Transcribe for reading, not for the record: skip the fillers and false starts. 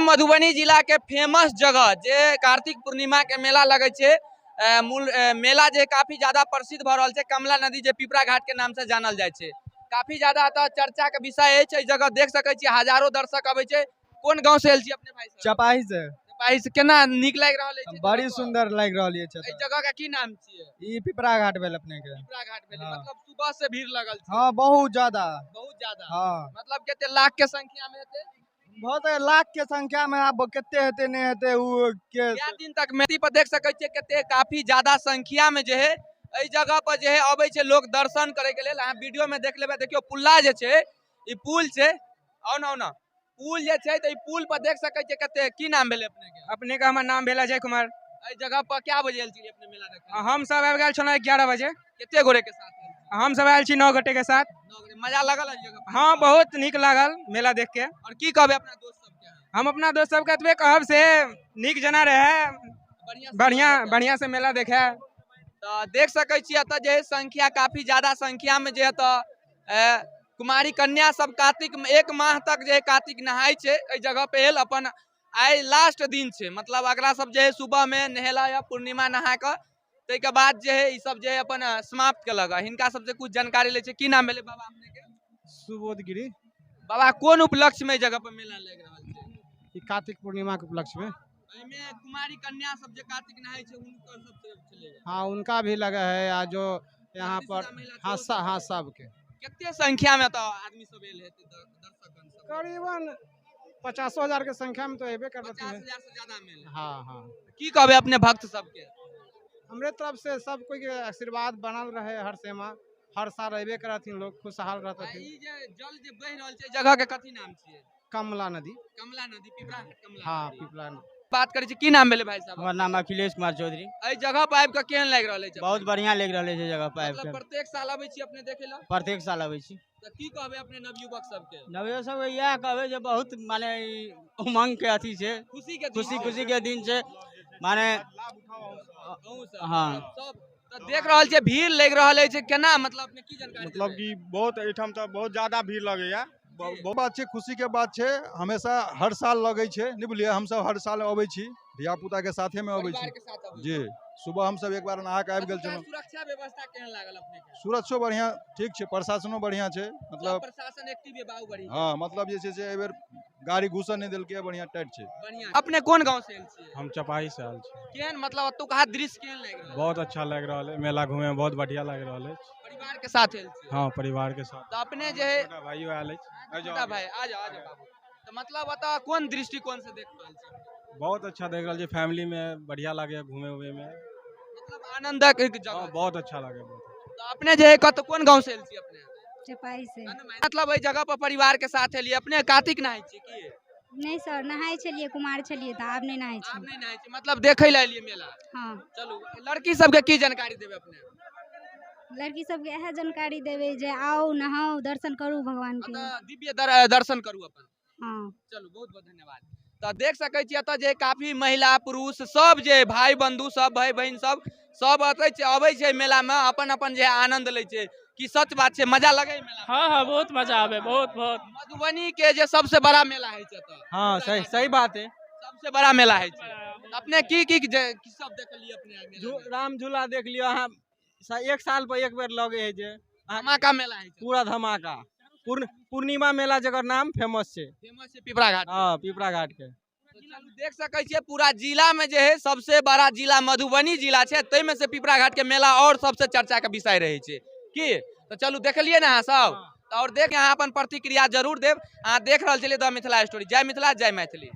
मधुबनी जिला के फेमस जगह जे कार्तिक पूर्णिमा के मेला लगे छे। मेला जे काफी ज्यादा प्रसिद्ध भ रहल छे। कमला नदी जे पिपरा घाट के नाम से जानल जाय छे। काफी ज्यादा चर्चा के विषय है। जगह देख सके छी हजारों दर्शक आवे छे। कोन गांव से आयल छी अपने भाई साहब? चपाही से। चपाही से केना नीक लाग रहल है? बड़ी सुंदर लग रहल है। ए जगह का की नाम छिए? ई पिपरा घाट भेल अपने के। पिपरा घाट भेल। हाँ। मतलब सुबह से भीड़ लगल छे। हां बहुत ज्यादा। बहुत ज्यादा। हां मतलब केते लाख के संख्या में हेते? बहुत लाख के संख्या में। अब केते हेते नहीं हेते उ के क्या दिन तक मेटी पर देख सके छिए केते काफी ज्यादा संख्या में जे है एई जगह पर जे है आबै छे लोग दर्शन करे के लेल। अहाँ वीडियो में देख लेबे। देखियो पुल्ला जे छे ई पुल छे। औ ना पुल जे छे त ई पुल पर देख सके छिए केते की नाम भेले अपने के? अपने का हमर नाम भेला अजय कुमार। एई जगह पर क्या बजे आयल छी अपने मेला देखे? हम सब आबि गेल छलहुँ 11 बजे। केते गोरे के साथ आयल छी? हम सब आयल छी 9 गोटे के साथ। 9 गोरे। मजा लगल एई जगह पर? हाँ बहुत निक लागल मेला देख के। और की कहबे अपना दोस्त सब के? हम अपना दोस्त सब के एतबे कहब से निक जना रहे। बढ़िया से मेला देखे। तो देख सके छी अत जे संख्या काफी ज्यादा संख्या में जे त कुमारी कन्या सब कार्तिक में 1 माह तक जे कार्तिक नहाय छे। एई जगह पे एल अपन आई लास्ट दिन छे। मतलब अगला सब जे सुबह में नहेला या पूर्णिमा नहा के ते के बाद जे है ई सब जे अपन समाप्त केलक। हिनका सब से कुछ जानकारी ले छे। की नाम भेले बाबा अपने के? सुबोध गिरी। बाबा कोन उपलक्ष्य में जगह पर मेला लग रहल छे? ई कार्तिक पूर्णिमा के उपलक्ष्य में। एमे कुमारी कन्या सब जे कार्तिक नहाय छे उनकर सब से चले। हाँ उनका भी लगा है। आज जो यहाँ पर हाँ सब के कितने संख्या में तो आदमी सब एल हेते दर्शकगण सब? करीबन 50,000 के संख्या में तो हेबे करते हैं। 50,000 से ज्यादा मेल। हाँ की कहबे अपने भक्त सबके? हमरे तरफ से सब कोई के आशीर्वाद बनल रहे। हर सेमा हर साल अबे करथिन लोग खुशहाल रहते। ई जे जल जे बह रहल छे जगह के कथी नाम छिए? कमला नदी। कमला नदी पिपरा कमला। हाँ पिपला नदी। बात करे छी की नाम भेले भाई साहब? हमार नाम अखिलेश कुमार चौधरी। एई जगह पर आबि के केहन लाग रहल छे? बहुत बढ़िया लग रहा है जगह पर आबि मतलब के। प्रत्येक साल आबै छी अपने देखे ला? प्रत्येक साल आबै छी। त की कहबे अपने नवयुवक सबके? नवयुवक सब यह कहबे जे बहुत माने उमंग के अथी छे। खुशी के दिन छे माने। हाँ सब त देख रहल छे भीड़ लग रहल छे। केना मतलब अपने की जानकारी? मतलब कि बहुत एठाम त बहुत ज्यादा भीड़ लगेया। बहुत बात छे खुशी के बात छे। हमेशा हर साल लगे छे नहीं बुझलिए। हम सब हर साल आबै छी धिया पुता के साथे में आबै छी जी। सुबह हम सब एक बार नहा के आबि गेल छलहुं। सुरक्षा व्यवस्था केहन लागल अपने के? सुरक्षो बढ़िया ठीक छे। प्रशासनो बढ़िया छे। मतलब प्रशासन एक्टिव है बाऊ बड़ी। हाँ मतलब जे छे से एबेर गाड़ी घुसन नहीं देलके। बढ़िया टाइट छे। बढ़िया। अपने कौन गांव से आयल छी? हम चपाही से आयल छी। केहन मतलब अतु कहा दृश्य केहन लाग रहल? बहुत अच्छा लग रहा है। मेला घूमे में बहुत बढ़िया लग रहा है। परिवार के साथ आयल छी? हाँ परिवार के साथ। तो अपने जे है भाई आयल छोटा भाई आ जाओ बाबू। तो मतलब बता कौन दृष्टिकोण से देख रहल छी? बहुत अच्छा देख रहा है। फैमिली में बढ़िया लगे घूमे हुए में। मतलब आनंदक एक जगह। बहुत अच्छा लगे। तो अपने जे है कत कौन गांव से आयल छी अपने? चपाही से। मतलब एई जगह पर परिवार के साथ एलिए। अपने कार्तिक नहाय छी की? नहीं सर नहाय छलिए कुमार छलिए त आब नहीं नहाय छी। आप नहीं नहाय छी मतलब देखे ला एलिए मेला? हाँ चलू लड़की सबके की जानकारी देबे अपने? लड़की सबके यह जानकारी देवे जे आओ नहाओ दर्शन करू भगवान के। दिव्य दर्शन करू अपन। हाँ चलू बहुत बहुत धन्यवाद। तो देख सके छी अतः जे काफी महिला पुरुष सब जे भाई बंधु सब भाई बहन सब अबै छै मेला में अपन अपन जे आनंद ले छै। की सच बात छै मजा लगे मेला? हाँ बहुत मजा आवे बहुत। मधुबनी के जे सबसे बड़ा मेला है छै। हाँ सही बात है। सबसे बड़ा मेला है छै। अपने की सब देखलिए अपने? राम झूला देख लियो अहाँ। एक साल पर एक बेर लगे है जे धमाका मेला है पूरा धमाका। पूर्णिमा मेला जकर नाम फेमस छे। फेमस है पिपरा घाट। हाँ पिपरा घाट के। देख सके छिए पूरा जिला में जे है सबसे बड़ा जिला मधुबनी जिला छे। तै में से पिपरा घाट के मेला और सबसे चर्चा के विषय रहे छे की। तो चलू देखलिए ना अहाँ सब और देख यहाँ अपन प्रतिक्रिया जरूर देव। अहाँ देख रहल छलिए द मिथिला स्टोरी। जय मिथिला जय मैथिली।